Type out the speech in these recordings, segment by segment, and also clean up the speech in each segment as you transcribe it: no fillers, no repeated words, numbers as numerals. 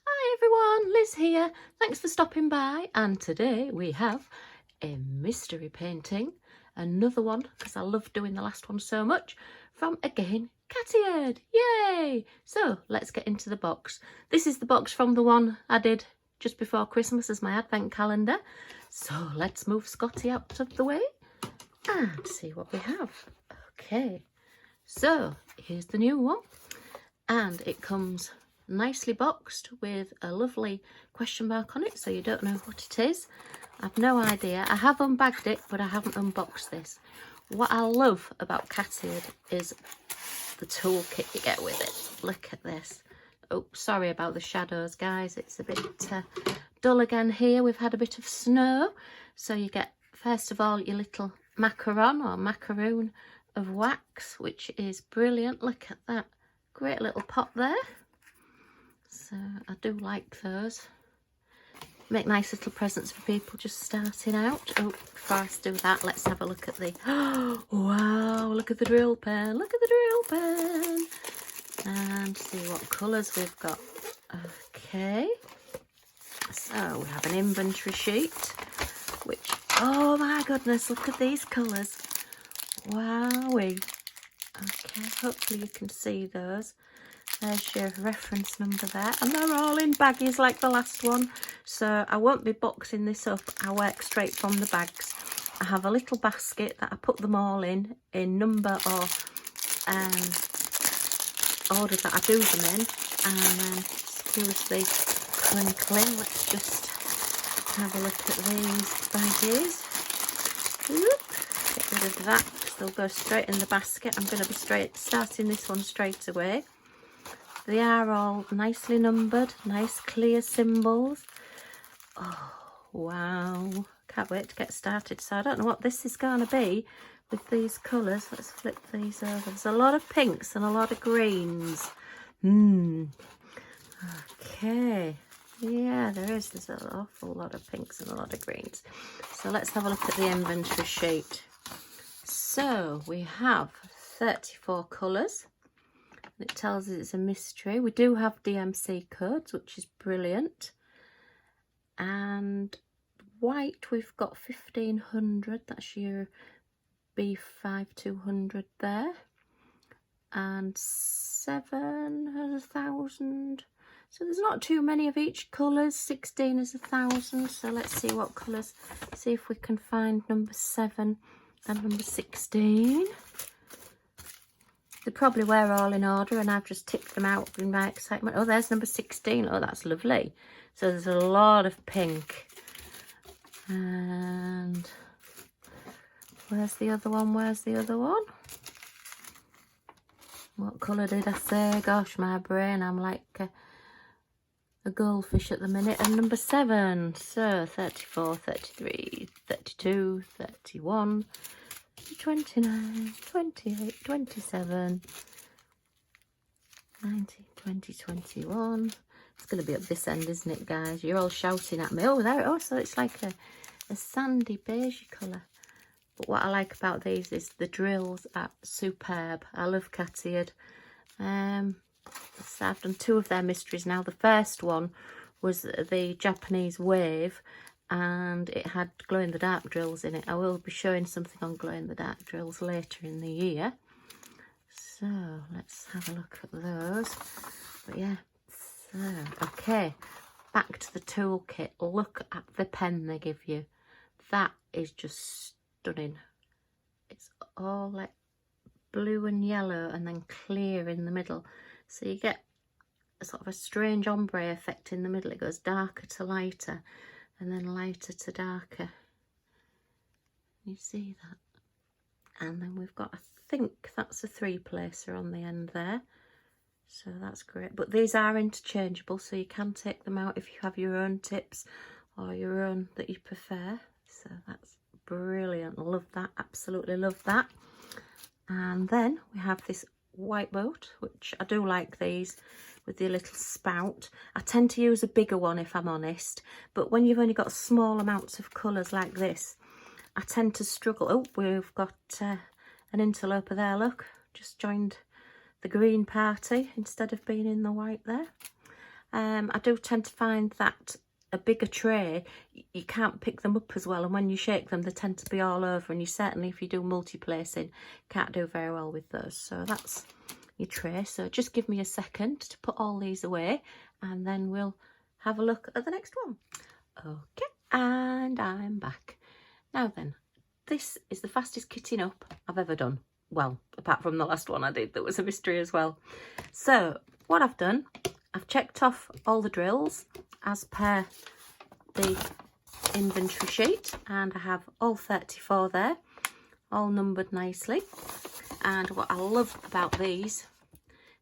Hi everyone, Liz here. Thanks for stopping by, and today we have a mystery painting, another one because I love doing the last one so much, from again Cateared. Yay! So let's get into the box. This is the box from the one I did just before Christmas as my advent calendar. So let's move Scotty out of the way and see what we have. Okay, so here's the new one, and it comes nicely boxed with a lovely question mark on it, so you don't know what it is. I've no idea. I have unbagged it, but I haven't unboxed this. What I love about Cateared is the toolkit you get with it. Look at this. Oh, sorry about the shadows, guys. It's a bit dull again here. We've had a bit of snow. So you get, first of all, your little macaron or macaroon of wax, which is brilliant. Look at that. Great little pot there. So I do like those. Make nice little presents for people just starting out. Oh, before I do that, let's have a look at the... Oh, wow, look at the drill pen. Look at the drill pen. And see what colours we've got. Okay. So we have an inventory sheet, which... Oh my goodness, look at these colours. Wowee. Okay, hopefully you can see those. There's your reference number there, and they're all in baggies like the last one, so I won't be boxing this up. I work straight from the bags. I have a little basket that I put them all in number or order that I do them in, and then excuse the crinkling. Let's just have a look at these baggies. Get rid of that because they'll go straight in the basket. I'm going to be starting this one straight away. They are all nicely numbered, nice clear symbols. Oh, wow. Can't wait to get started. So I don't know what this is going to be with these colours. Let's flip these over. There's a lot of pinks and a lot of greens. Okay. Yeah, there is. There's an awful lot of pinks and a lot of greens. So let's have a look at the inventory sheet. So we have 34 colours. It tells us it's a mystery. We do have DMC codes, which is brilliant. And white, we've got 1500. That's your B5200 there. And 7,000. So there's not too many of each colours. 16 is 1,000. So let's see what colours. See if we can find number 7 and number 16. They probably were all in order, and I've just ticked them out in my excitement. Oh, there's number 16. Oh, that's lovely. So there's a lot of pink. And where's the other one? Where's the other one? What colour did I say? Gosh, my brain, I'm like a goldfish at the minute. And number 7. So 34, 33, 32, 31... 29, 28, 27, 19, 20, 21. It's going to be up this end, isn't it, guys? You're all shouting at me. Oh, there. Oh, so it's like a sandy beige colour. But what I like about these is the drills are superb. I love Cateared. So I've done 2 of their mysteries now. The first one was the Japanese wave, and it had glow-in-the-dark drills in it. I will be showing something on glow-in-the-dark drills later in the year. So let's have a look at those. But yeah, so okay, back to the toolkit. Look at the pen they give you. That is just stunning. It's all like blue and yellow and then clear in the middle. So you get a sort of a strange ombre effect in the middle. It goes darker to lighter, and then lighter to darker. You see that? And then we've got, I think that's a 3-placer on the end there. So that's great. But these are interchangeable, so you can take them out if you have your own tips or your own that you prefer. So that's brilliant. Love that. Absolutely love that. And then we have this white boat, which I do like these, with the little spout. I tend to use a bigger one if I'm honest, but when you've only got small amounts of colours like this, I tend to struggle. Oh, we've got an interloper there, look, just joined the green party instead of being in the white there. I do tend to find that a bigger tray, you can't pick them up as well, and when you shake them they tend to be all over, and you certainly, if you do multi-placing, can't do very well with those. So that's your tray. So just give me a second to put all these away and then we'll have a look at the next one. Okay, and I'm back. Now then, this is the fastest kitting up I've ever done. Well, apart from the last one I did that was a mystery as well. So what I've done, I've checked off all the drills as per the inventory sheet, and I have all 34 there, all numbered nicely. And what I love about these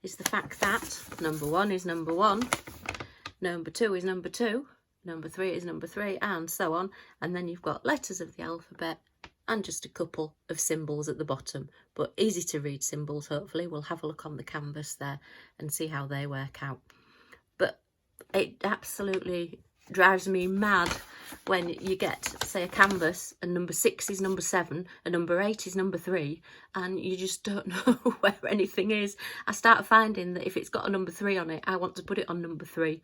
is the fact that number 1 is number 1, number 2 is number 2, number 3 is number 3, and so on. And then you've got letters of the alphabet and just a couple of symbols at the bottom, but easy to read symbols. Hopefully we'll have a look on the canvas there and see how they work out. But it absolutely drives me mad when you get, say, a canvas and number 6 is number 7 and number 8 is number 3, and you just don't know where anything is. I start finding that if it's got a number 3 on it, I want to put it on number 3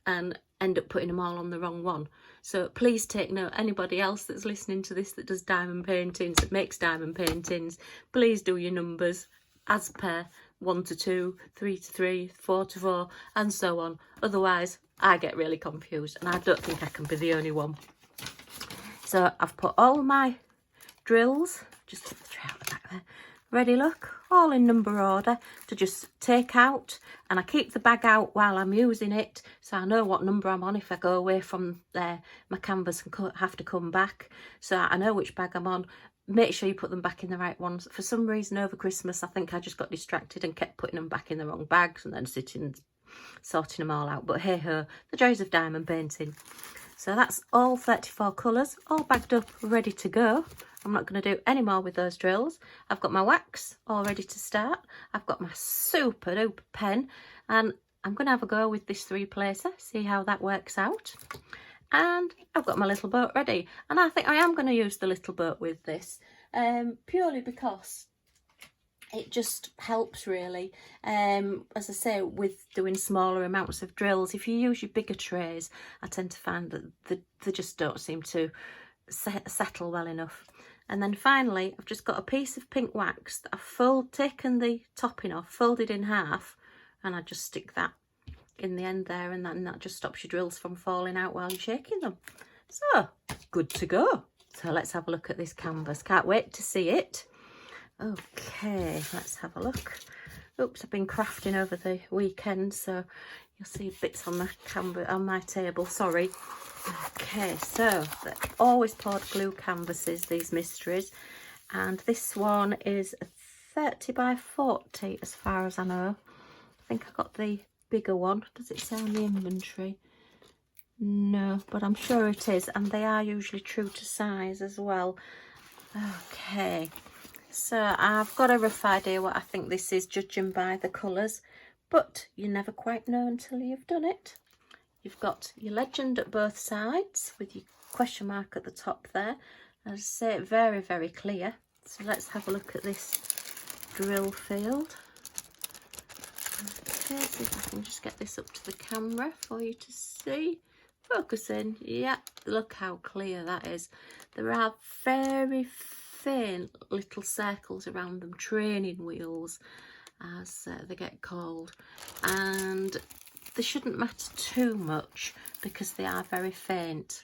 and end up putting them all on the wrong one. So please take note, anybody else that's listening to this that does diamond paintings, that makes diamond paintings, please do your numbers as per 1 to 2, 3 to 3, 4 to 4, and so on. Otherwise I get really confused, and I don't think I can be the only one. So I've put all my drills, just take the tray out the back there, ready, look, all in number order to just take out, and I keep the bag out while I'm using it so I know what number I'm on if I go away from there, my canvas and have to come back, so I know which bag I'm on. Make sure you put them back in the right ones. For some reason over Christmas I think I just got distracted and kept putting them back in the wrong bags and then sitting sorting them all out. But hey ho, the joys of diamond painting. So that's all 34 colours, all bagged up, ready to go. I'm not going to do any more with those drills. I've got my wax all ready to start. I've got my super duper pen, and I'm going to have a go with this 3-placer, see how that works out. And I've got my little boat ready, and I think I am going to use the little boat with this, purely because it just helps really. As I say, with doing smaller amounts of drills, if you use your bigger trays, I tend to find that they just don't seem to settle well enough. And then finally, I've just got a piece of pink wax that I've taken the topping off, folded in half, and I just stick that in the end there, and that just stops your drills from falling out while you're shaking them. So, good to go. So let's have a look at this canvas. Can't wait to see it. Okay, let's have a look. Oops, I've been crafting over the weekend, so you'll see bits on the canvas on my table, sorry. Okay, so they're always poured glue canvases, these mysteries, and this one is a 30 by 40 as far as I know. I think I got the bigger one. Does it say on the inventory? No, but I'm sure it is, and they are usually true to size as well. Okay, so I've got a rough idea what I think this is, judging by the colours, but you never quite know until you've done it. You've got your legend at both sides with your question mark at the top there. As I say, very, very clear. So let's have a look at this drill field. Okay, see if I can just get this up to the camera for you to see. Focusing, yeah, look how clear that is. There are very faint little circles around them, training wheels as they get called, and they shouldn't matter too much because they are very faint.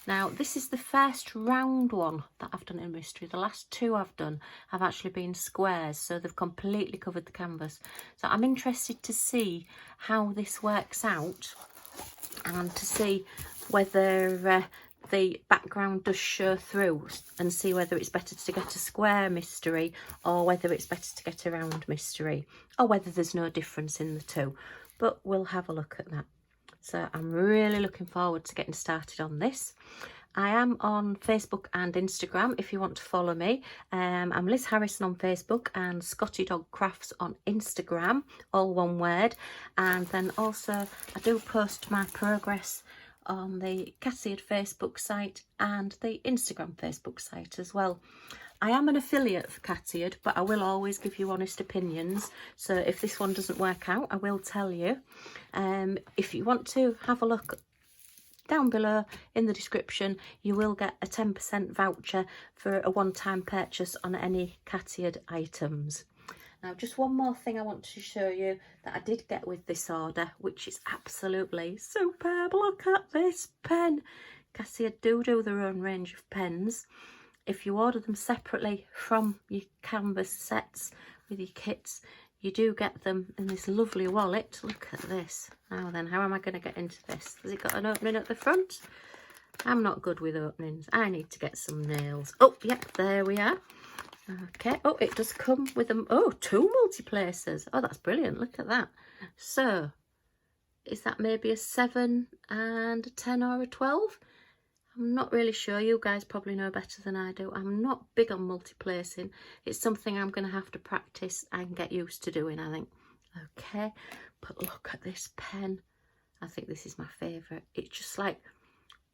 Now this is the first round one that I've done in mystery. The last 2 I've done have actually been squares, so they've completely covered the canvas. So I'm interested to see how this works out and to see whether the background does show through, and see whether it's better to get a square mystery or whether it's better to get a round mystery, or whether there's no difference in the two. But we'll have a look at that. So I'm really looking forward to getting started on this. I am on Facebook and Instagram if you want to follow me. I'm Liz Harrison on Facebook and Scotty Dog Crafts on Instagram, all one word. And then also I do post my progress on the Cateared Facebook site and the Instagram Facebook site as well. I am an affiliate for Cateared, but I will always give you honest opinions. So if this one doesn't work out, I will tell you. If you want to have a look down below in the description, you will get a 10% voucher for a one-time purchase on any Cateared items. Now, just one more thing I want to show you that I did get with this order, which is absolutely superb. Look at this pen. Cateared do their own range of pens. If you order them separately from your canvas sets with your kits, you do get them in this lovely wallet. Look at this. Now then, how am I going to get into this? Has it got an opening at the front? I'm not good with openings. I need to get some nails. Oh, yep, there we are. Okay. Oh, it does come with them. Oh, 2 multi-placers. Oh, that's brilliant. Look at that. So, is that maybe a 7 and a 10 or a 12? I'm not really sure. You guys probably know better than I do. I'm not big on multi-placing. It's something I'm going to have to practice and get used to doing, I think. Okay, but look at this pen. I think this is my favourite. It's just like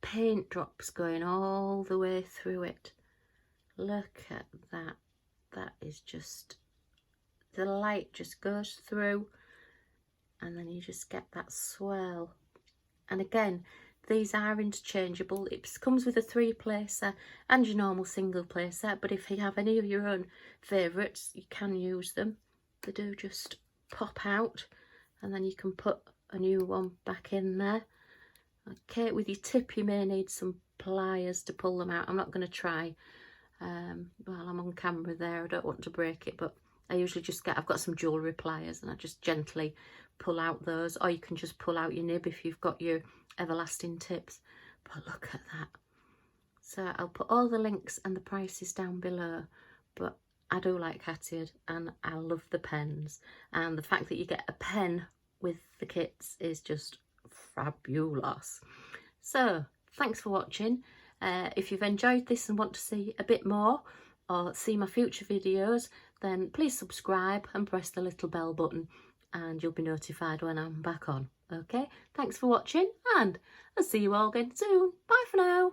paint drops going all the way through it. Look at that. That is just, the light just goes through and then you just get that swirl. And again, these are interchangeable. It comes with a 3-placer and your normal single placer, but if you have any of your own favourites, you can use them. They do just pop out and then you can put a new one back in there. Okay, with your tip you may need some pliers to pull them out. I'm not going to try while I'm on camera there. I don't want to break it, but I usually just I've got some jewellery pliers and I just gently pull out those, or you can just pull out your nib if you've got your everlasting tips. But look at that. So I'll put all the links and the prices down below, but I do like Cateared and I love the pens, and the fact that you get a pen with the kits is just fabulous. So thanks for watching. If you've enjoyed this and want to see a bit more or see my future videos, then please subscribe and press the little bell button and you'll be notified when I'm back on. Okay, thanks for watching and I'll see you all again soon. Bye for now.